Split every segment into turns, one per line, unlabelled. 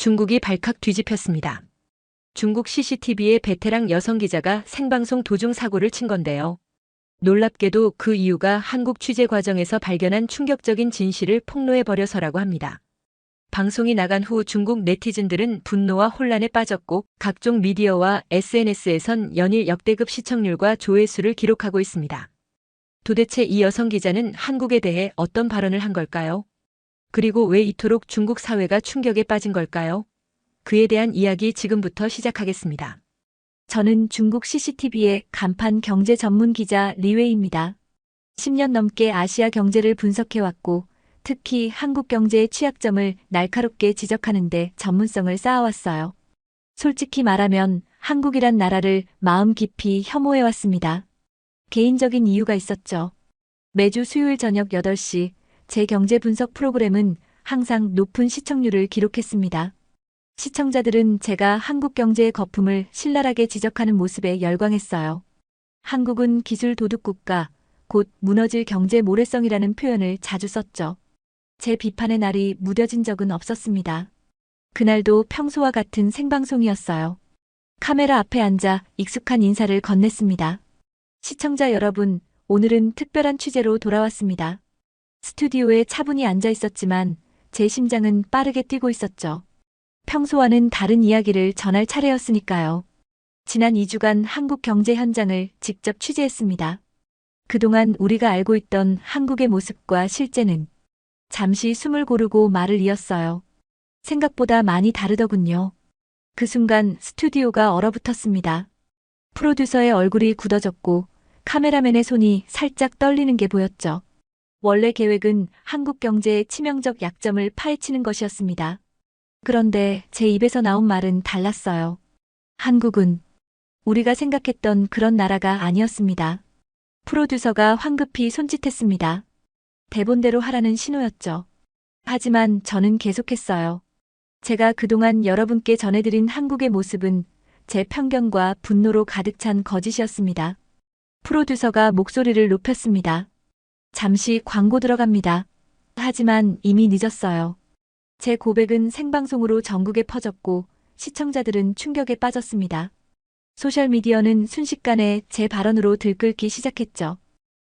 중국이 발칵 뒤집혔습니다. 중국 CCTV의 베테랑 여성 기자가 생방송 도중 사고를 친 건데요. 놀랍게도 그 이유가 한국 취재 과정에서 발견한 충격적인 진실을 폭로해버려서라고 합니다. 방송이 나간 후 중국 네티즌들은 분노와 혼란에 빠졌고 각종 미디어와 SNS에선 연일 역대급 시청률과 조회수를 기록하고 있습니다. 도대체 이 여성 기자는 한국에 대해 어떤 발언을 한 걸까요? 그리고 왜 이토록 중국 사회가 충격에 빠진 걸까요? 그에 대한 이야기 지금부터 시작하겠습니다.
저는 중국 CCTV의 간판 경제 전문 기자 리웨이입니다. 10년 넘게 아시아 경제를 분석해왔고 특히 한국 경제의 취약점을 날카롭게 지적하는데 전문성을 쌓아왔어요. 솔직히 말하면 한국이란 나라를 마음 깊이 혐오해왔습니다. 개인적인 이유가 있었죠. 매주 수요일 저녁 8시 제 경제 분석 프로그램은 항상 높은 시청률을 기록했습니다. 시청자들은 제가 한국 경제의 거품을 신랄하게 지적하는 모습에 열광했어요. 한국은 기술 도둑 국가, 곧 무너질 경제 모래성이라는 표현을 자주 썼죠. 제 비판의 날이 무뎌진 적은 없었습니다. 그날도 평소와 같은 생방송이었어요. 카메라 앞에 앉아 익숙한 인사를 건넸습니다. 시청자 여러분, 오늘은 특별한 취재로 돌아왔습니다. 스튜디오에 차분히 앉아 있었지만 제 심장은 빠르게 뛰고 있었죠. 평소와는 다른 이야기를 전할 차례였으니까요. 지난 2주간 한국 경제 현장을 직접 취재했습니다. 그동안 우리가 알고 있던 한국의 모습과 실제는 잠시 숨을 고르고 말을 이었어요. 생각보다 많이 다르더군요. 그 순간 스튜디오가 얼어붙었습니다. 프로듀서의 얼굴이 굳어졌고 카메라맨의 손이 살짝 떨리는 게 보였죠. 원래 계획은 한국 경제의 치명적 약점을 파헤치는 것이었습니다. 그런데 제 입에서 나온 말은 달랐어요. 한국은 우리가 생각했던 그런 나라가 아니었습니다. 프로듀서가 황급히 손짓했습니다. 대본대로 하라는 신호였죠. 하지만 저는 계속했어요. 제가 그동안 여러분께 전해드린 한국의 모습은 제 편견과 분노로 가득 찬 거짓이었습니다. 프로듀서가 목소리를 높였습니다. 잠시 광고 들어갑니다. 하지만 이미 늦었어요. 제 고백은 생방송으로 전국에 퍼졌고 시청자들은 충격에 빠졌습니다. 소셜미디어는 순식간에 제 발언으로 들끓기 시작했죠.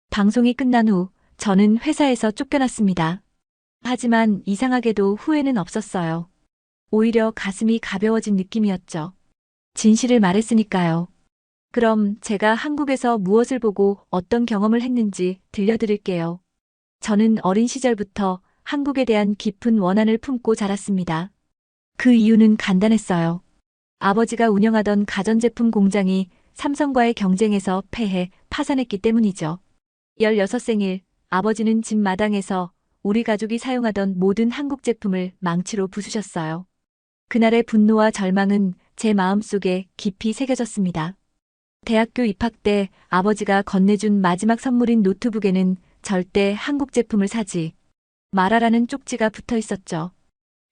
방송이 끝난 후 저는 회사에서 쫓겨났습니다. 하지만 이상하게도 후회는 없었어요. 오히려 가슴이 가벼워진 느낌이었죠. 진실을 말했으니까요. 그럼 제가 한국에서 무엇을 보고 어떤 경험을 했는지 들려드릴게요. 저는 어린 시절부터 한국에 대한 깊은 원한을 품고 자랐습니다. 그 이유는 간단했어요. 아버지가 운영하던 가전제품 공장이 삼성과의 경쟁에서 패해 파산했기 때문이죠. 16생일, 아버지는 집 마당에서 우리 가족이 사용하던 모든 한국 제품을 망치로 부수셨어요. 그날의 분노와 절망은 제 마음속에 깊이 새겨졌습니다. 대학교 입학 때 아버지가 건네준 마지막 선물인 노트북에는 절대 한국 제품을 사지 말아라는 쪽지가 붙어 있었죠.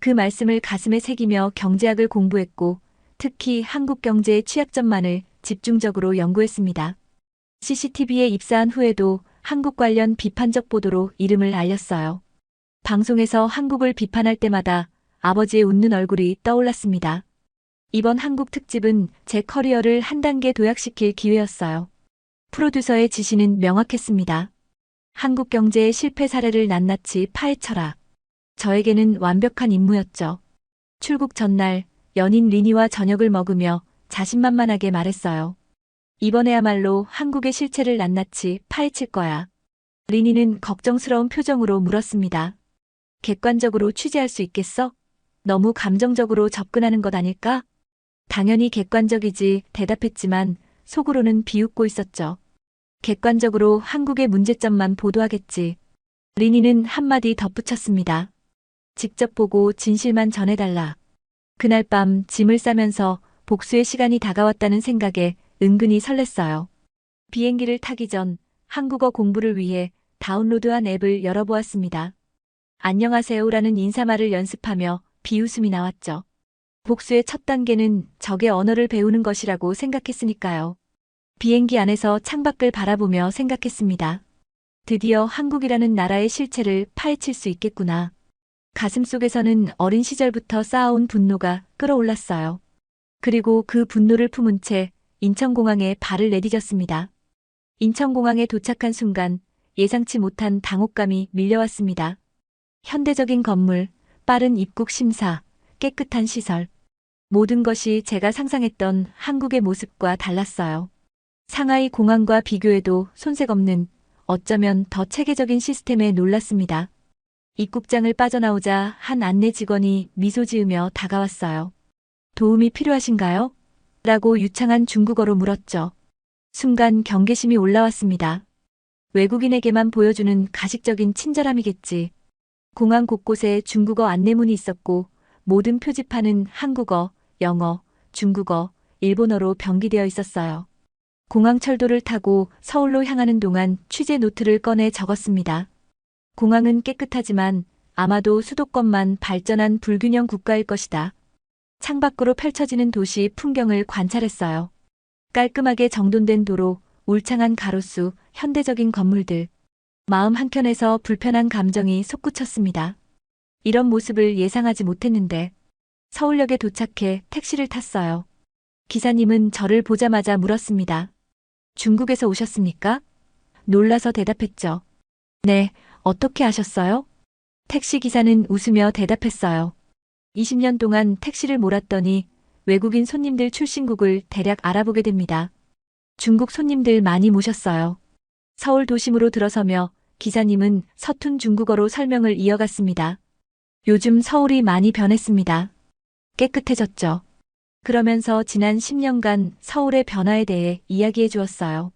그 말씀을 가슴에 새기며 경제학을 공부했고 특히 한국 경제의 취약점만을 집중적으로 연구했습니다. CCTV에 입사한 후에도 한국 관련 비판적 보도로 이름을 알렸어요. 방송에서 한국을 비판할 때마다 아버지의 웃는 얼굴이 떠올랐습니다. 이번 한국 특집은 제 커리어를 한 단계 도약시킬 기회였어요. 프로듀서의 지시는 명확했습니다. 한국 경제의 실패 사례를 낱낱이 파헤쳐라. 저에게는 완벽한 임무였죠. 출국 전날 연인 리니와 저녁을 먹으며 자신만만하게 말했어요. 이번에야말로 한국의 실체를 낱낱이 파헤칠 거야. 리니는 걱정스러운 표정으로 물었습니다. 객관적으로 취재할 수 있겠어? 너무 감정적으로 접근하는 것 아닐까? 당연히 객관적이지 대답했지만 속으로는 비웃고 있었죠. 객관적으로 한국의 문제점만 보도하겠지. 리니는 한마디 덧붙였습니다. 직접 보고 진실만 전해달라. 그날 밤 짐을 싸면서 복수의 시간이 다가왔다는 생각에 은근히 설렜어요. 비행기를 타기 전 한국어 공부를 위해 다운로드한 앱을 열어보았습니다. 안녕하세요라는 인사말을 연습하며 비웃음이 나왔죠. 복수의 첫 단계는 적의 언어를 배우는 것이라고 생각했으니까요. 비행기 안에서 창밖을 바라보며 생각했습니다. 드디어 한국이라는 나라의 실체를 파헤칠 수 있겠구나. 가슴속에서는 어린 시절부터 쌓아온 분노가 끌어올랐어요. 그리고 그 분노를 품은 채 인천공항에 발을 내디뎠습니다. 인천공항에 도착한 순간 예상치 못한 당혹감이 밀려왔습니다. 현대적인 건물, 빠른 입국 심사, 깨끗한 시설. 모든 것이 제가 상상했던 한국의 모습과 달랐어요. 상하이 공항과 비교해도 손색 없는, 어쩌면 더 체계적인 시스템에 놀랐습니다. 입국장을 빠져나오자 한 안내 직원이 미소 지으며 다가왔어요. 도움이 필요하신가요? 라고 유창한 중국어로 물었죠. 순간 경계심이 올라왔습니다. 외국인에게만 보여주는 가식적인 친절함이겠지. 공항 곳곳에 중국어 안내문이 있었고 모든 표지판은 한국어, 영어, 중국어, 일본어로 병기되어 있었어요. 공항 철도를 타고 서울로 향하는 동안 취재 노트를 꺼내 적었습니다. 공항은 깨끗하지만 아마도 수도권만 발전한 불균형 국가일 것이다. 창밖으로 펼쳐지는 도시 풍경을 관찰했어요. 깔끔하게 정돈된 도로, 울창한 가로수, 현대적인 건물들. 마음 한켠에서 불편한 감정이 솟구쳤습니다. 이런 모습을 예상하지 못했는데 서울역에 도착해 택시를 탔어요. 기사님은 저를 보자마자 물었습니다. 중국에서 오셨습니까? 놀라서 대답했죠. 네, 어떻게 아셨어요? 택시 기사는 웃으며 대답했어요. 20년 동안 택시를 몰았더니 외국인 손님들 출신국을 대략 알아보게 됩니다. 중국 손님들 많이 모셨어요. 서울 도심으로 들어서며 기사님은 서툰 중국어로 설명을 이어갔습니다. 요즘 서울이 많이 변했습니다. 깨끗해졌죠. 그러면서 지난 10년간 서울의 변화에 대해 이야기해 주었어요.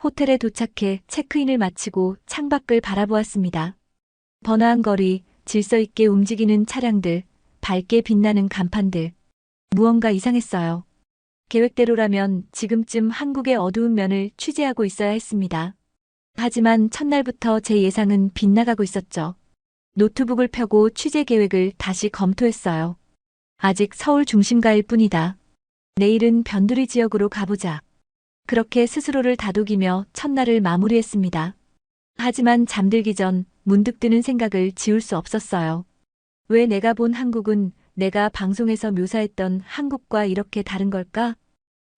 호텔에 도착해 체크인을 마치고 창밖을 바라보았습니다. 번화한 거리, 질서 있게 움직이는 차량들, 밝게 빛나는 간판들. 무언가 이상했어요. 계획대로라면 지금쯤 한국의 어두운 면을 취재하고 있어야 했습니다. 하지만 첫날부터 제 예상은 빗나가고 있었죠. 노트북을 펴고 취재 계획을 다시 검토했어요. 아직 서울 중심가일 뿐이다. 내일은 변두리 지역으로 가보자. 그렇게 스스로를 다독이며 첫날을 마무리했습니다. 하지만 잠들기 전 문득 드는 생각을 지울 수 없었어요. 왜 내가 본 한국은 내가 방송에서 묘사했던 한국과 이렇게 다른 걸까?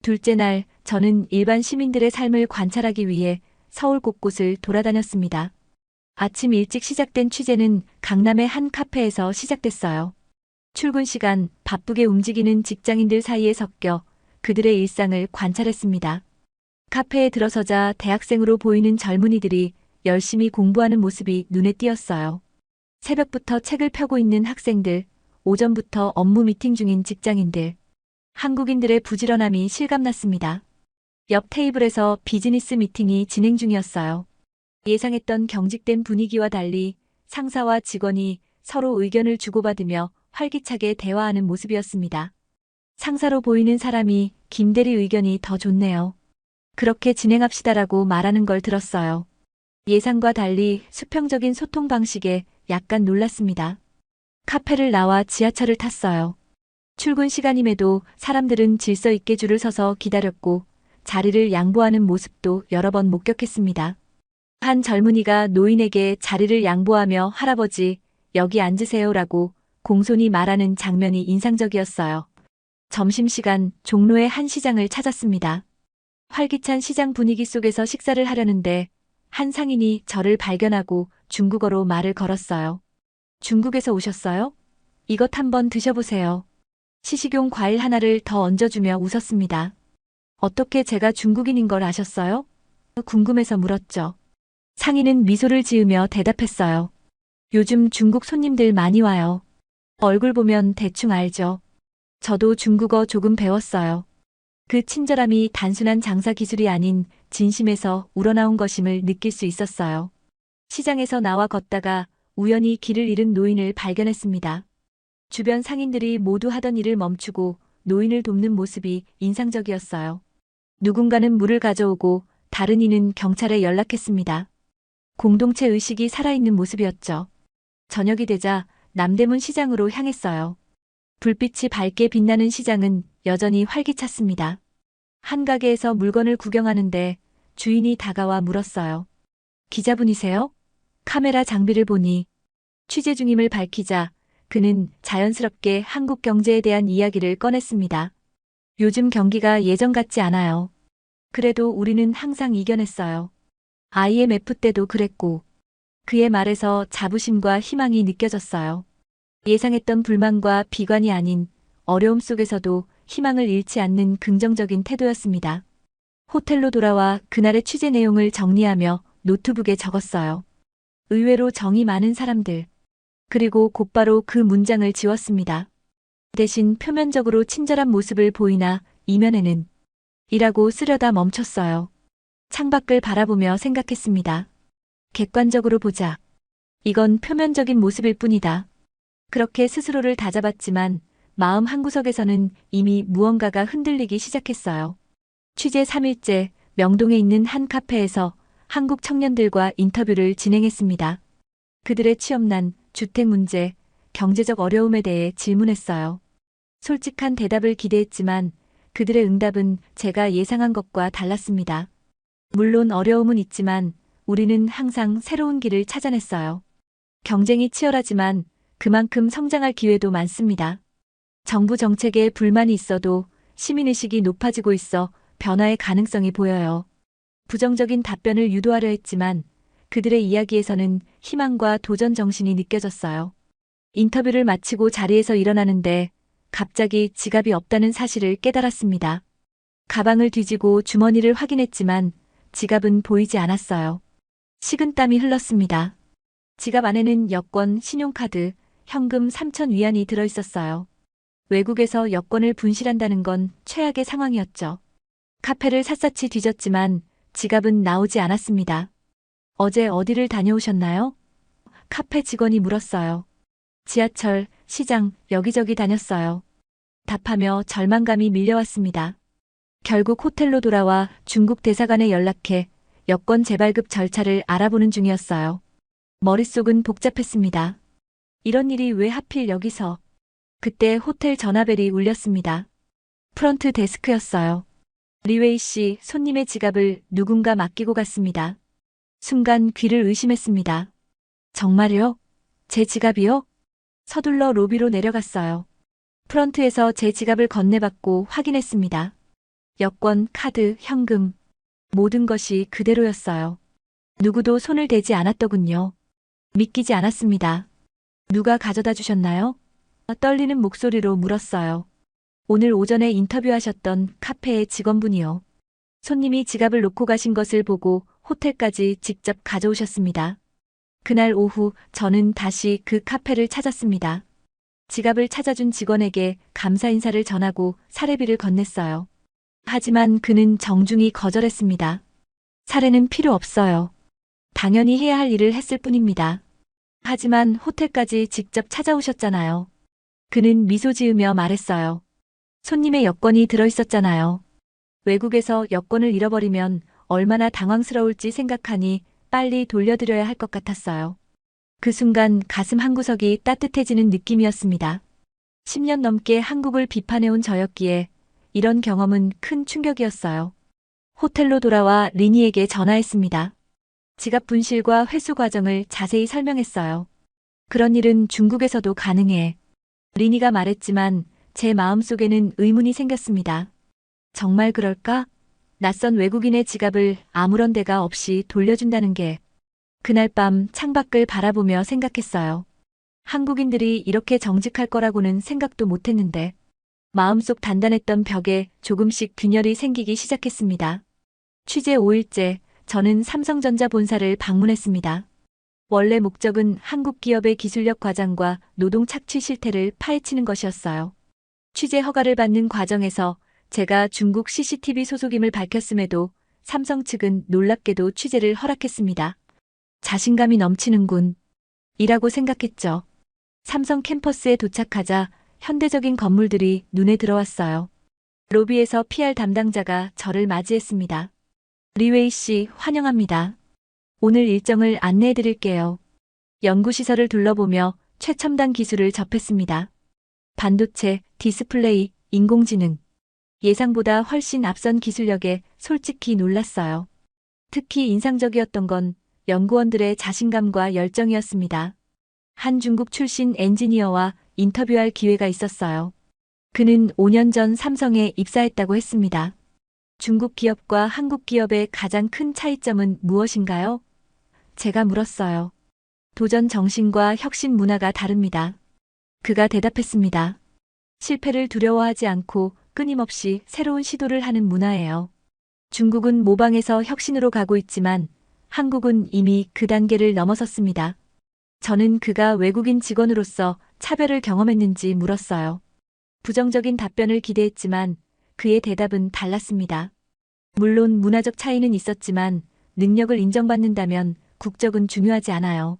둘째 날, 저는 일반 시민들의 삶을 관찰하기 위해 서울 곳곳을 돌아다녔습니다. 아침 일찍 시작된 취재는 강남의 한 카페에서 시작됐어요. 출근 시간, 바쁘게 움직이는 직장인들 사이에 섞여 그들의 일상을 관찰했습니다. 카페에 들어서자 대학생으로 보이는 젊은이들이 열심히 공부하는 모습이 눈에 띄었어요. 새벽부터 책을 펴고 있는 학생들, 오전부터 업무 미팅 중인 직장인들, 한국인들의 부지런함이 실감났습니다. 옆 테이블에서 비즈니스 미팅이 진행 중이었어요. 예상했던 경직된 분위기와 달리 상사와 직원이 서로 의견을 주고받으며 활기차게 대화하는 모습이었습니다. 상사로 보이는 사람이 김 대리 의견이 더 좋네요. 그렇게 진행합시다라고 말하는 걸 들었어요. 예상과 달리 수평적인 소통 방식에 약간 놀랐습니다. 카페를 나와 지하철을 탔어요. 출근 시간임에도 사람들은 질서 있게 줄을 서서 기다렸고 자리를 양보하는 모습도 여러 번 목격했습니다. 한 젊은이가 노인에게 자리를 양보하며 할아버지, 여기 앉으세요라고 공손히 말하는 장면이 인상적이었어요. 점심시간 종로의 한 시장을 찾았습니다. 활기찬 시장 분위기 속에서 식사를 하려는데 한 상인이 저를 발견하고 중국어로 말을 걸었어요. 중국에서 오셨어요? 이것 한번 드셔보세요. 시식용 과일 하나를 더 얹어주며 웃었습니다. 어떻게 제가 중국인인 걸 아셨어요? 궁금해서 물었죠. 상인은 미소를 지으며 대답했어요. 요즘 중국 손님들 많이 와요. 얼굴 보면 대충 알죠. 저도 중국어 조금 배웠어요. 그 친절함이 단순한 장사 기술이 아닌 진심에서 우러나온 것임을 느낄 수 있었어요. 시장에서 나와 걷다가 우연히 길을 잃은 노인을 발견했습니다. 주변 상인들이 모두 하던 일을 멈추고 노인을 돕는 모습이 인상적이었어요. 누군가는 물을 가져오고 다른 이는 경찰에 연락했습니다. 공동체 의식이 살아있는 모습이었죠. 저녁이 되자 남대문 시장으로 향했어요. 불빛이 밝게 빛나는 시장은 여전히 활기찼습니다. 한 가게에서 물건을 구경하는데 주인이 다가와 물었어요. 기자분이세요? 카메라 장비를 보니 취재 중임을 밝히자 그는 자연스럽게 한국 경제에 대한 이야기를 꺼냈습니다. 요즘 경기가 예전 같지 않아요. 그래도 우리는 항상 이겨냈어요. IMF 때도 그랬고. 그의 말에서 자부심과 희망이 느껴졌어요. 예상했던 불만과 비관이 아닌 어려움 속에서도 희망을 잃지 않는 긍정적인 태도였습니다. 호텔로 돌아와 그날의 취재 내용을 정리하며 노트북에 적었어요. 의외로 정이 많은 사람들. 그리고 곧바로 그 문장을 지웠습니다. 대신 표면적으로 친절한 모습을 보이나 이면에는 이라고 쓰려다 멈췄어요. 창밖을 바라보며 생각했습니다. 객관적으로 보자. 이건 표면적인 모습일 뿐이다. 그렇게 스스로를 다잡았지만 마음 한구석에서는 이미 무언가가 흔들리기 시작했어요. 취재 3일째 명동에 있는 한 카페에서 한국 청년들과 인터뷰를 진행했습니다. 그들의 취업난, 주택 문제, 경제적 어려움에 대해 질문했어요. 솔직한 대답을 기대했지만 그들의 응답은 제가 예상한 것과 달랐습니다. 물론 어려움은 있지만 우리는 항상 새로운 길을 찾아냈어요. 경쟁이 치열하지만 그만큼 성장할 기회도 많습니다. 정부 정책에 불만이 있어도 시민의식이 높아지고 있어 변화의 가능성이 보여요. 부정적인 답변을 유도하려 했지만 그들의 이야기에서는 희망과 도전 정신이 느껴졌어요. 인터뷰를 마치고 자리에서 일어나는데 갑자기 지갑이 없다는 사실을 깨달았습니다. 가방을 뒤지고 주머니를 확인했지만 지갑은 보이지 않았어요. 식은땀이 흘렀습니다. 지갑 안에는 여권, 신용카드, 현금 3,000위안이 들어있었어요. 외국에서 여권을 분실한다는 건 최악의 상황이었죠. 카페를 샅샅이 뒤졌지만 지갑은 나오지 않았습니다. 어제 어디를 다녀오셨나요? 카페 직원이 물었어요. 지하철, 시장, 여기저기 다녔어요. 답하며 절망감이 밀려왔습니다. 결국 호텔로 돌아와 중국 대사관에 연락해 여권 재발급 절차를 알아보는 중이었어요. 머릿속은 복잡했습니다. 이런 일이 왜 하필 여기서? 그때 호텔 전화벨이 울렸습니다. 프런트 데스크였어요. 리웨이 씨, 손님의 지갑을 누군가 맡기고 갔습니다. 순간 귀를 의심했습니다. 정말요? 제 지갑이요? 서둘러 로비로 내려갔어요. 프런트에서 제 지갑을 건네받고 확인했습니다. 여권, 카드, 현금, 모든 것이 그대로였어요. 누구도 손을 대지 않았더군요. 믿기지 않았습니다. 누가 가져다 주셨나요? 떨리는 목소리로 물었어요. 오늘 오전에 인터뷰하셨던 카페의 직원분이요. 손님이 지갑을 놓고 가신 것을 보고 호텔까지 직접 가져오셨습니다. 그날 오후 저는 다시 그 카페를 찾았습니다. 지갑을 찾아준 직원에게 감사 인사를 전하고 사례비를 건넸어요. 하지만 그는 정중히 거절했습니다. 사례는 필요 없어요. 당연히 해야 할 일을 했을 뿐입니다. 하지만 호텔까지 직접 찾아오셨잖아요. 그는 미소 지으며 말했어요. 손님의 여권이 들어있었잖아요. 외국에서 여권을 잃어버리면 얼마나 당황스러울지 생각하니 빨리 돌려드려야 할 것 같았어요. 그 순간 가슴 한구석이 따뜻해지는 느낌이었습니다. 10년 넘게 한국을 비판해온 저였기에 이런 경험은 큰 충격이었어요. 호텔로 돌아와 리니에게 전화했습니다. 지갑 분실과 회수 과정을 자세히 설명했어요. 그런 일은 중국에서도 가능해. 리니가 말했지만 제 마음속에는 의문이 생겼습니다. 정말 그럴까? 낯선 외국인의 지갑을 아무런 데가 없이 돌려준다는 게. 그날 밤 창밖을 바라보며 생각했어요. 한국인들이 이렇게 정직할 거라고는 생각도 못했는데 마음속 단단했던 벽에 조금씩 균열이 생기기 시작했습니다. 취재 5일째 저는 삼성전자 본사를 방문했습니다. 원래 목적은 한국 기업의 기술력 과장과 노동 착취 실태를 파헤치는 것이었어요. 취재 허가를 받는 과정에서 제가 중국 CCTV 소속임을 밝혔음에도 삼성 측은 놀랍게도 취재를 허락했습니다. 자신감이 넘치는군. 이라고 생각했죠. 삼성 캠퍼스에 도착하자 현대적인 건물들이 눈에 들어왔어요. 로비에서 PR 담당자가 저를 맞이했습니다. 리웨이 씨, 환영합니다. 오늘 일정을 안내해 드릴게요. 연구시설을 둘러보며 최첨단 기술을 접했습니다. 반도체, 디스플레이, 인공지능. 예상보다 훨씬 앞선 기술력에 솔직히 놀랐어요. 특히 인상적이었던 건 연구원들의 자신감과 열정이었습니다. 한 중국 출신 엔지니어와 인터뷰할 기회가 있었어요. 그는 5년 전 삼성에 입사했다고 했습니다. 중국 기업과 한국 기업의 가장 큰 차이점은 무엇인가요? 제가 물었어요. 도전 정신과 혁신 문화가 다릅니다. 그가 대답했습니다. 실패를 두려워하지 않고 끊임없이 새로운 시도를 하는 문화예요. 중국은 모방에서 혁신으로 가고 있지만 한국은 이미 그 단계를 넘어섰습니다. 저는 그가 외국인 직원으로서 차별을 경험했는지 물었어요. 부정적인 답변을 기대했지만 그의 대답은 달랐습니다. 물론 문화적 차이는 있었지만 능력을 인정받는다면 국적은 중요하지 않아요.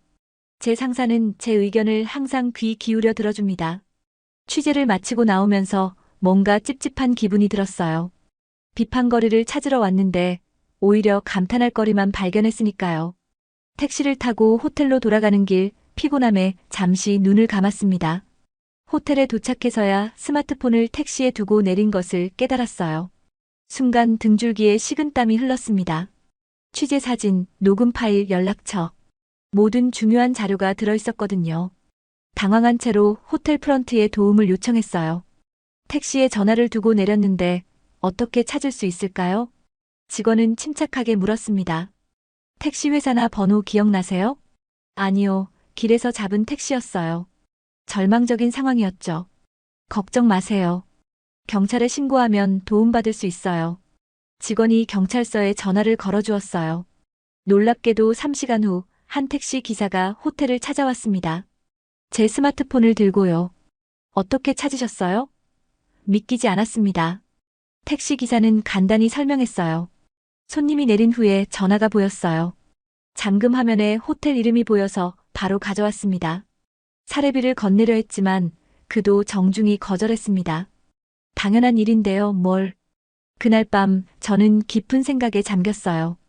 제 상사는 제 의견을 항상 귀 기울여 들어줍니다. 취재를 마치고 나오면서 뭔가 찝찝한 기분이 들었어요. 비판거리를 찾으러 왔는데 오히려 감탄할 거리만 발견했으니까요. 택시를 타고 호텔로 돌아가는 길 피곤함에 잠시 눈을 감았습니다. 호텔에 도착해서야 스마트폰을 택시에 두고 내린 것을 깨달았어요. 순간 등줄기에 식은땀이 흘렀습니다. 취재 사진, 녹음 파일, 연락처. 모든 중요한 자료가 들어있었거든요. 당황한 채로 호텔 프런트에 도움을 요청했어요. 택시에 전화를 두고 내렸는데 어떻게 찾을 수 있을까요? 직원은 침착하게 물었습니다. 택시 회사나 번호 기억나세요? 아니요, 길에서 잡은 택시였어요. 절망적인 상황이었죠. 걱정 마세요. 경찰에 신고하면 도움받을 수 있어요. 직원이 경찰서에 전화를 걸어주었어요. 놀랍게도 3시간 후 한 택시 기사가 호텔을 찾아왔습니다. 제 스마트폰을 들고요. 어떻게 찾으셨어요? 믿기지 않았습니다. 택시 기사는 간단히 설명했어요. 손님이 내린 후에 전화가 보였어요. 잠금 화면에 호텔 이름이 보여서 바로 가져왔습니다. 사례비를 건네려 했지만 그도 정중히 거절했습니다. 당연한 일인데요, 뭘. 그날 밤 저는 깊은 생각에 잠겼어요.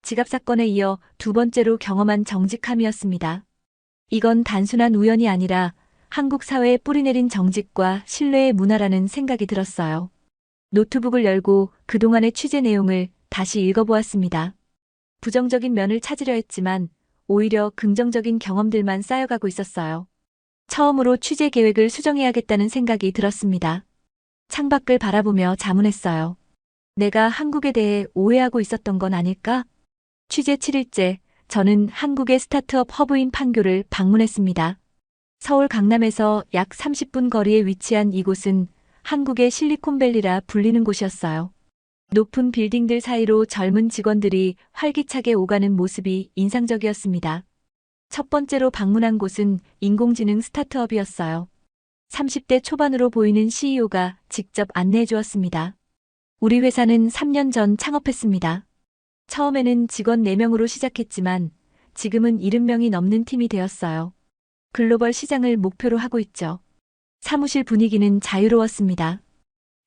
지갑 사건에 이어 두 번째로 경험한 정직함이었습니다. 이건 단순한 우연이 아니라 한국 사회에 뿌리내린 정직과 신뢰의 문화라는 생각이 들었어요. 노트북을 열고 그동안의 취재 내용을 다시 읽어보았습니다. 부정적인 면을 찾으려 했지만 오히려 긍정적인 경험들만 쌓여가고 있었어요. 처음으로 취재 계획을 수정해야겠다는 생각이 들었습니다. 창밖을 바라보며 자문했어요. 내가 한국에 대해 오해하고 있었던 건 아닐까? 취재 7일째, 저는 한국의 스타트업 허브인 판교를 방문했습니다. 서울 강남에서 약 30분 거리에 위치한 이곳은 한국의 실리콘밸리라 불리는 곳이었어요. 높은 빌딩들 사이로 젊은 직원들이 활기차게 오가는 모습이 인상적이었습니다. 첫 번째로 방문한 곳은 인공지능 스타트업이었어요. 30대 초반으로 보이는 CEO가 직접 안내해 주었습니다. 우리 회사는 3년 전 창업했습니다. 처음에는 직원 4명으로 시작했지만 지금은 70명이 넘는 팀이 되었어요. 글로벌 시장을 목표로 하고 있죠. 사무실 분위기는 자유로웠습니다.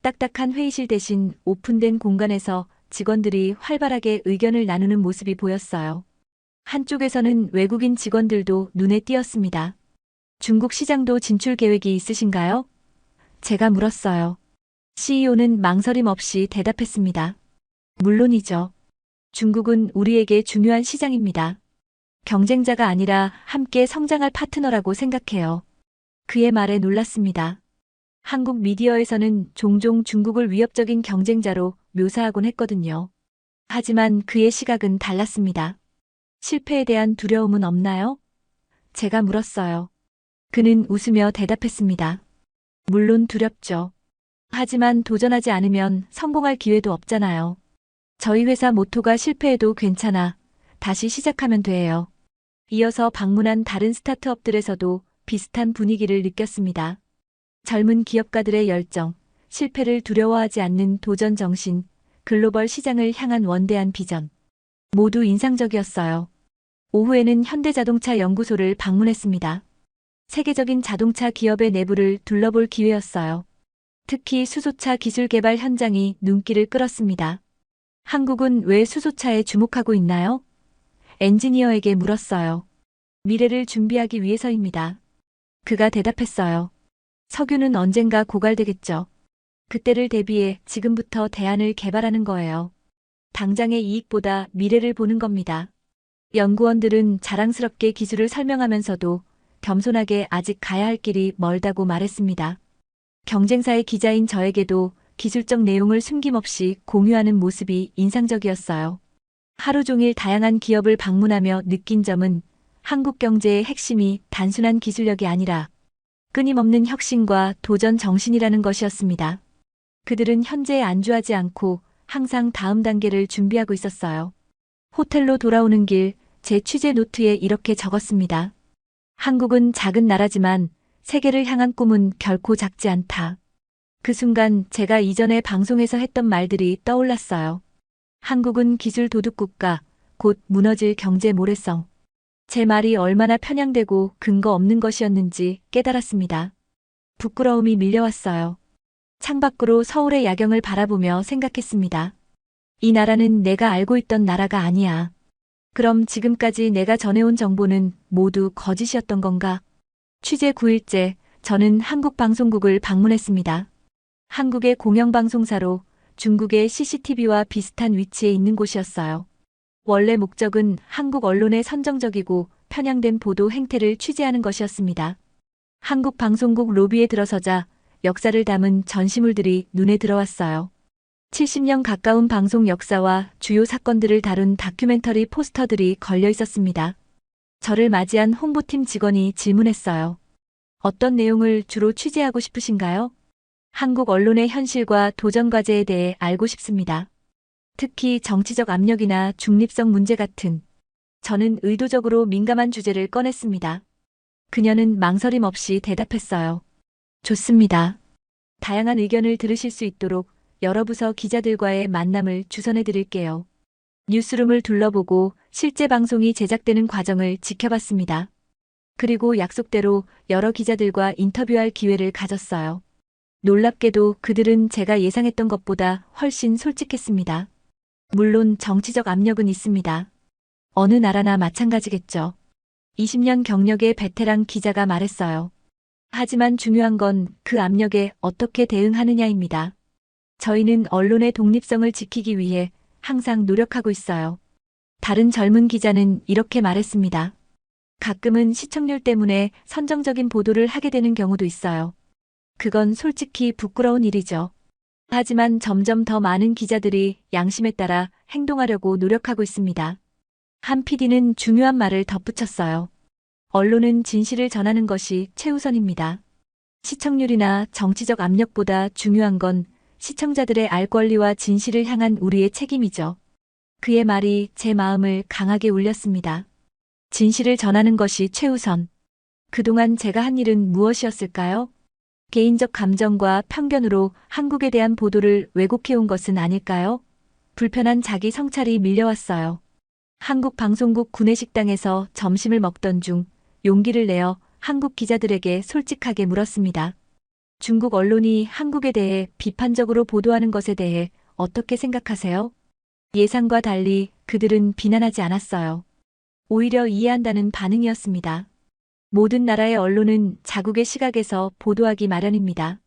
딱딱한 회의실 대신 오픈된 공간에서 직원들이 활발하게 의견을 나누는 모습이 보였어요. 한쪽에서는 외국인 직원들도 눈에 띄었습니다. 중국 시장도 진출 계획이 있으신가요? 제가 물었어요. CEO는 망설임 없이 대답했습니다. 물론이죠. 중국은 우리에게 중요한 시장입니다. 경쟁자가 아니라 함께 성장할 파트너라고 생각해요. 그의 말에 놀랐습니다. 한국 미디어에서는 종종 중국을 위협적인 경쟁자로 묘사하곤 했거든요. 하지만 그의 시각은 달랐습니다. 실패에 대한 두려움은 없나요? 제가 물었어요. 그는 웃으며 대답했습니다. 물론 두렵죠. 하지만 도전하지 않으면 성공할 기회도 없잖아요. 저희 회사 모토가 실패해도 괜찮아. 다시 시작하면 돼요. 이어서 방문한 다른 스타트업들에서도 비슷한 분위기를 느꼈습니다. 젊은 기업가들의 열정, 실패를 두려워하지 않는 도전 정신, 글로벌 시장을 향한 원대한 비전. 모두 인상적이었어요. 오후에는 현대자동차 연구소를 방문했습니다. 세계적인 자동차 기업의 내부를 둘러볼 기회였어요. 특히 수소차 기술 개발 현장이 눈길을 끌었습니다. 한국은 왜 수소차에 주목하고 있나요? 엔지니어에게 물었어요. 미래를 준비하기 위해서입니다. 그가 대답했어요. 석유는 언젠가 고갈되겠죠. 그때를 대비해 지금부터 대안을 개발하는 거예요. 당장의 이익보다 미래를 보는 겁니다. 연구원들은 자랑스럽게 기술을 설명하면서도 겸손하게 아직 가야 할 길이 멀다고 말했습니다. 경쟁사의 기자인 저에게도 기술적 내용을 숨김없이 공유하는 모습이 인상적이었어요. 하루 종일 다양한 기업을 방문하며 느낀 점은 한국 경제의 핵심이 단순한 기술력이 아니라 끊임없는 혁신과 도전 정신이라는 것이었습니다. 그들은 현재에 안주하지 않고 항상 다음 단계를 준비하고 있었어요. 호텔로 돌아오는 길, 제 취재 노트에 이렇게 적었습니다. 한국은 작은 나라지만 세계를 향한 꿈은 결코 작지 않다. 그 순간 제가 이전에 방송에서 했던 말들이 떠올랐어요. 한국은 기술 도둑국가, 곧 무너질 경제 모래성. 제 말이 얼마나 편향되고 근거 없는 것이었는지 깨달았습니다. 부끄러움이 밀려왔어요. 창밖으로 서울의 야경을 바라보며 생각했습니다. 이 나라는 내가 알고 있던 나라가 아니야. 그럼 지금까지 내가 전해온 정보는 모두 거짓이었던 건가? 취재 9일째, 저는 한국방송국을 방문했습니다. 한국의 공영방송사로 중국의 CCTV와 비슷한 위치에 있는 곳이었어요. 원래 목적은 한국 언론의 선정적이고 편향된 보도 행태를 취재하는 것이었습니다. 한국방송국 로비에 들어서자 역사를 담은 전시물들이 눈에 들어왔어요. 70년 가까운 방송 역사와 주요 사건들을 다룬 다큐멘터리 포스터들이 걸려 있었습니다. 저를 맞이한 홍보팀 직원이 질문했어요. 어떤 내용을 주로 취재하고 싶으신가요? 한국 언론의 현실과 도전 과제에 대해 알고 싶습니다. 특히 정치적 압력이나 중립성 문제 같은. 저는 의도적으로 민감한 주제를 꺼냈습니다. 그녀는 망설임 없이 대답했어요. 좋습니다. 다양한 의견을 들으실 수 있도록 여러 부서 기자들과의 만남을 주선해 드릴게요. 뉴스룸을 둘러보고 실제 방송이 제작되는 과정을 지켜봤습니다. 그리고 약속대로 여러 기자들과 인터뷰할 기회를 가졌어요. 놀랍게도 그들은 제가 예상했던 것보다 훨씬 솔직했습니다. 물론 정치적 압력은 있습니다. 어느 나라나 마찬가지겠죠. 20년 경력의 베테랑 기자가 말했어요. 하지만 중요한 건 그 압력에 어떻게 대응하느냐입니다. 저희는 언론의 독립성을 지키기 위해 항상 노력하고 있어요. 다른 젊은 기자는 이렇게 말했습니다. 가끔은 시청률 때문에 선정적인 보도를 하게 되는 경우도 있어요. 그건 솔직히 부끄러운 일이죠. 하지만 점점 더 많은 기자들이 양심에 따라 행동하려고 노력하고 있습니다. 한 PD는 중요한 말을 덧붙였어요. 언론은 진실을 전하는 것이 최우선입니다. 시청률이나 정치적 압력보다 중요한 건 시청자들의 알 권리와 진실을 향한 우리의 책임이죠. 그의 말이 제 마음을 강하게 울렸습니다. 진실을 전하는 것이 최우선. 그동안 제가 한 일은 무엇이었을까요? 개인적 감정과 편견으로 한국에 대한 보도를 왜곡해온 것은 아닐까요? 불편한 자기 성찰이 밀려왔어요. 한국 방송국 구내식당에서 점심을 먹던 중 용기를 내어 한국 기자들에게 솔직하게 물었습니다. 중국 언론이 한국에 대해 비판적으로 보도하는 것에 대해 어떻게 생각하세요? 예상과 달리 그들은 비난하지 않았어요. 오히려 이해한다는 반응이었습니다. 모든 나라의 언론은 자국의 시각에서 보도하기 마련입니다.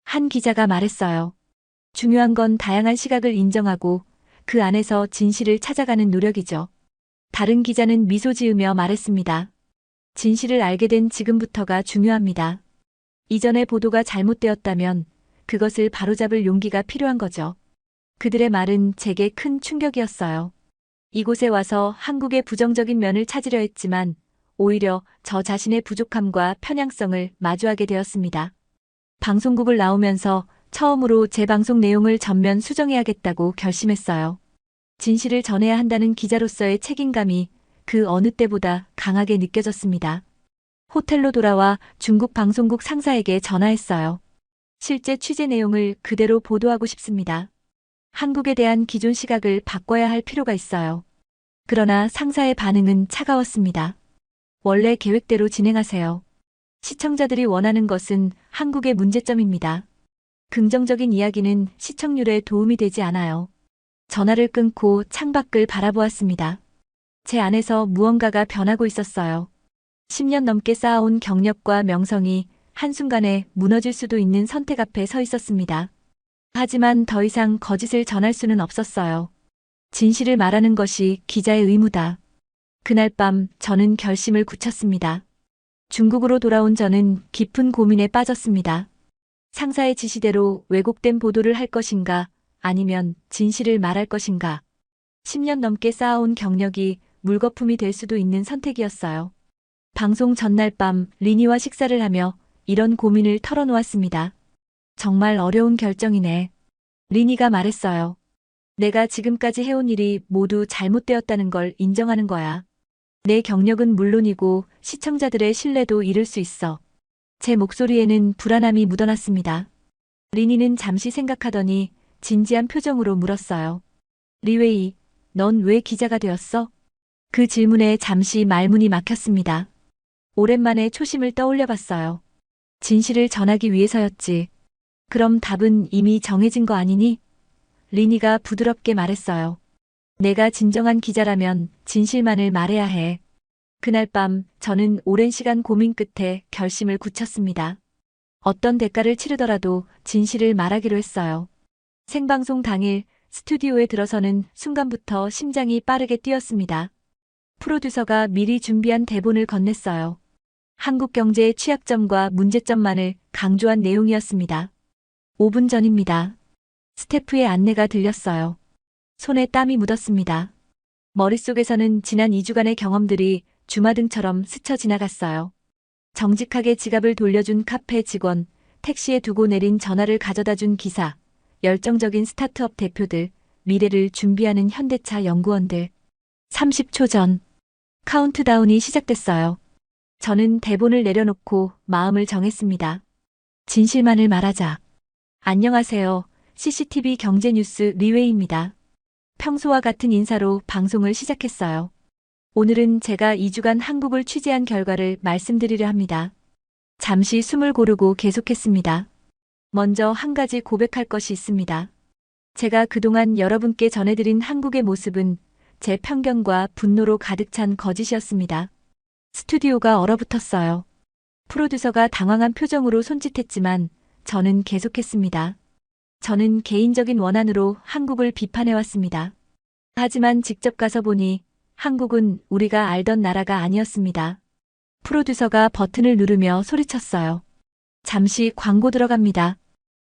한 기자가 말했어요. 중요한 건 다양한 시각을 인정하고 그 안에서 진실을 찾아가는 노력이죠. 다른 기자는 미소 지으며 말했습니다. 진실을 알게 된 지금부터가 중요합니다. 이전의 보도가 잘못되었다면 그것을 바로잡을 용기가 필요한 거죠. 그들의 말은 제게 큰 충격이었어요. 이곳에 와서 한국의 부정적인 면을 찾으려 했지만 오히려 저 자신의 부족함과 편향성을 마주하게 되었습니다. 방송국을 나오면서 처음으로 제 방송 내용을 전면 수정해야겠다고 결심했어요. 진실을 전해야 한다는 기자로서의 책임감이 그 어느 때보다 강하게 느껴졌습니다. 호텔로 돌아와 중국 방송국 상사에게 전화했어요. 실제 취재 내용을 그대로 보도하고 싶습니다. 한국에 대한 기존 시각을 바꿔야 할 필요가 있어요. 그러나 상사의 반응은 차가웠습니다. 원래 계획대로 진행하세요. 시청자들이 원하는 것은 한국의 문제점입니다. 긍정적인 이야기는 시청률에 도움이 되지 않아요. 전화를 끊고 창밖을 바라보았습니다. 제 안에서 무언가가 변하고 있었어요. 10년 넘게 쌓아온 경력과 명성이 한순간에 무너질 수도 있는 선택 앞에 서 있었습니다. 하지만 더 이상 거짓을 전할 수는 없었어요. 진실을 말하는 것이 기자의 의무다. 그날 밤 저는 결심을 굳혔습니다. 중국으로 돌아온 저는 깊은 고민에 빠졌습니다. 상사의 지시대로 왜곡된 보도를 할 것인가, 아니면 진실을 말할 것인가. 10년 넘게 쌓아온 경력이 물거품이 될 수도 있는 선택이었어요. 방송 전날 밤 리니와 식사를 하며 이런 고민을 털어놓았습니다. 정말 어려운 결정이네. 리니가 말했어요. 내가 지금까지 해온 일이 모두 잘못되었다는 걸 인정하는 거야. 내 경력은 물론이고 시청자들의 신뢰도 잃을 수 있어. 제 목소리에는 불안함이 묻어났습니다. 리니는 잠시 생각하더니 진지한 표정으로 물었어요. 리웨이, 넌 왜 기자가 되었어? 그 질문에 잠시 말문이 막혔습니다. 오랜만에 초심을 떠올려 봤어요. 진실을 전하기 위해서였지. 그럼 답은 이미 정해진 거 아니니? 리니가 부드럽게 말했어요. 내가 진정한 기자라면 진실만을 말해야 해. 그날 밤 저는 오랜 시간 고민 끝에 결심을 굳혔습니다. 어떤 대가를 치르더라도 진실을 말하기로 했어요. 생방송 당일 스튜디오에 들어서는 순간부터 심장이 빠르게 뛰었습니다. 프로듀서가 미리 준비한 대본을 건넸어요. 한국 경제의 취약점과 문제점만을 강조한 내용이었습니다. 5분 전입니다. 스태프의 안내가 들렸어요. 손에 땀이 묻었습니다. 머릿속에서는 지난 2주간의 경험들이 주마등처럼 스쳐 지나갔어요. 정직하게 지갑을 돌려준 카페 직원, 택시에 두고 내린 전화를 가져다 준 기사, 열정적인 스타트업 대표들, 미래를 준비하는 현대차 연구원들. 30초 전, 카운트다운이 시작됐어요. 저는 대본을 내려놓고 마음을 정했습니다. 진실만을 말하자. 안녕하세요. CCTV 경제뉴스 리웨이입니다. 평소와 같은 인사로 방송을 시작했어요. 오늘은 제가 2주간 한국을 취재한 결과를 말씀드리려 합니다. 잠시 숨을 고르고 계속했습니다. 먼저 한 가지 고백할 것이 있습니다. 제가 그동안 여러분께 전해드린 한국의 모습은 제 편견과 분노로 가득 찬 거짓이었습니다. 스튜디오가 얼어붙었어요. 프로듀서가 당황한 표정으로 손짓했지만 저는 계속했습니다. 저는 개인적인 원한으로 한국을 비판해왔습니다. 하지만 직접 가서 보니 한국은 우리가 알던 나라가 아니었습니다. 프로듀서가 버튼을 누르며 소리쳤어요. 잠시 광고 들어갑니다.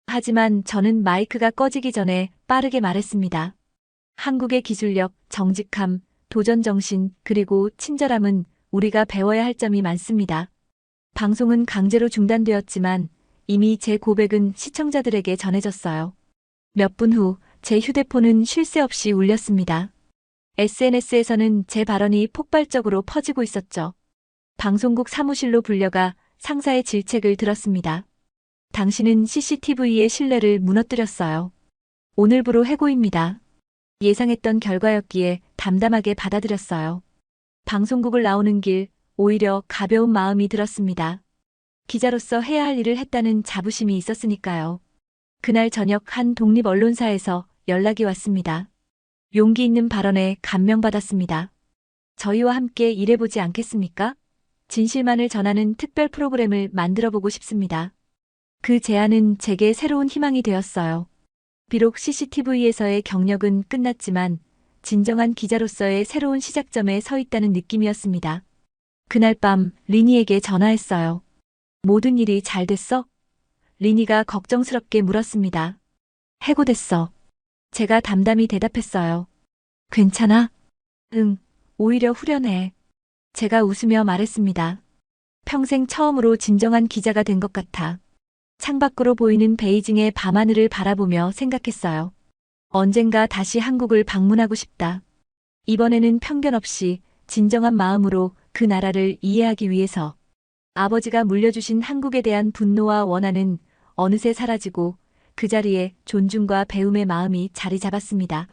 하지만 저는 마이크가 꺼지기 전에 빠르게 말했습니다. 한국의 기술력, 정직함, 도전정신, 그리고 친절함은 우리가 배워야 할 점이 많습니다. 방송은 강제로 중단되었지만 이미 제 고백은 시청자들에게 전해졌어요. 몇 분 후 제 휴대폰은 쉴 새 없이 울렸습니다. SNS에서는 제 발언이 폭발적으로 퍼지고 있었죠. 방송국 사무실로 불려가 상사의 질책을 들었습니다. 당신은 CCTV의 신뢰를 무너뜨렸어요. 오늘부로 해고입니다. 예상했던 결과였기에 담담하게 받아들였어요. 방송국을 나오는 길 오히려 가벼운 마음이 들었습니다. 기자로서 해야 할 일을 했다는 자부심이 있었으니까요. 그날 저녁 한 독립 언론사에서 연락이 왔습니다. 용기 있는 발언에 감명받았습니다. 저희와 함께 일해보지 않겠습니까? 진실만을 전하는 특별 프로그램을 만들어보고 싶습니다. 그 제안은 제게 새로운 희망이 되었어요. 비록 CCTV에서의 경력은 끝났지만 진정한 기자로서의 새로운 시작점에 서 있다는 느낌이었습니다. 그날 밤 리니에게 전화했어요. 모든 일이 잘 됐어? 리니가 걱정스럽게 물었습니다. 해고됐어. 제가 담담히 대답했어요. 괜찮아? 응, 오히려 후련해. 제가 웃으며 말했습니다. 평생 처음으로 진정한 기자가 된 것 같아. 창밖으로 보이는 베이징의 밤하늘을 바라보며 생각했어요. 언젠가 다시 한국을 방문하고 싶다. 이번에는 편견 없이 진정한 마음으로 그 나라를 이해하기 위해서. 아버지가 물려주신 한국에 대한 분노와 원한은 어느새 사라지고 그 자리에 존중과 배움의 마음이 자리 잡았습니다.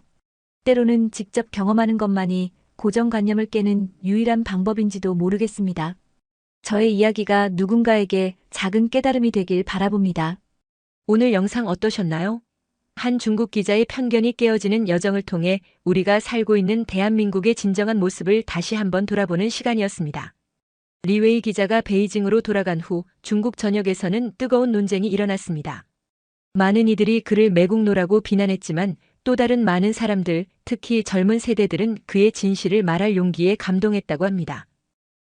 때로는 직접 경험하는 것만이 고정관념을 깨는 유일한 방법인지도 모르겠습니다. 저의 이야기가 누군가에게 작은 깨달음이 되길 바라봅니다.
오늘 영상 어떠셨나요? 한 중국 기자의 편견이 깨어지는 여정을 통해 우리가 살고 있는 대한민국의 진정한 모습을 다시 한번 돌아보는 시간이었습니다. 리웨이 기자가 베이징으로 돌아간 후 중국 전역에서는 뜨거운 논쟁이 일어났습니다. 많은 이들이 그를 매국노라고 비난했지만 또 다른 많은 사람들, 특히 젊은 세대들은 그의 진실을 말할 용기에 감동했다고 합니다.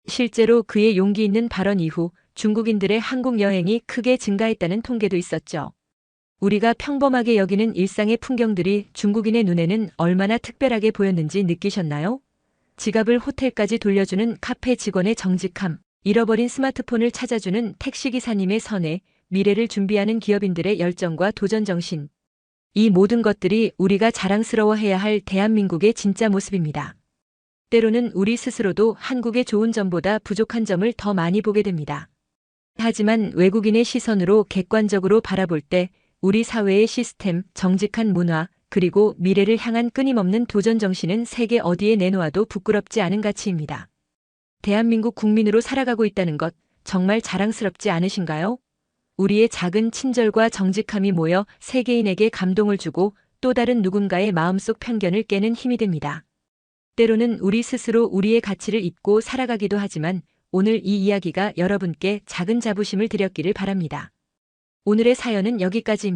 실제로 그의 용기 있는 발언 이후 중국인들의 한국 여행이 크게 증가했다는 통계도 있었죠. 우리가 평범하게 여기는 일상의 풍경들이 중국인의 눈에는 얼마나 특별하게 보였는지 느끼셨나요? 지갑을 호텔까지 돌려주는 카페 직원의 정직함, 잃어버린 스마트폰을 찾아주는 택시기사님의 선해, 미래를 준비하는 기업인들의 열정과 도전 정신. 이 모든 것들이 우리가 자랑스러워해야 할 대한민국의 진짜 모습입니다. 때로는 우리 스스로도 한국의 좋은 점보다 부족한 점을 더 많이 보게 됩니다. 하지만 외국인의 시선으로 객관적으로 바라볼 때 우리 사회의 시스템, 정직한 문화, 그리고 미래를 향한 끊임없는 도전 정신은 세계 어디에 내놓아도 부끄럽지 않은 가치입니다. 대한민국 국민으로 살아가고 있다는 것 정말 자랑스럽지 않으신가요? 우리의 작은 친절과 정직함이 모여 세계인에게 감동을 주고 또 다른 누군가의 마음속 편견을 깨는 힘이 됩니다. 때로는 우리 스스로 우리의 가치를 잊고 살아가기도 하지만 오늘 이 이야기가 여러분께 작은 자부심을 드렸기를 바랍니다. 오늘의 사연은 여기까지입니다.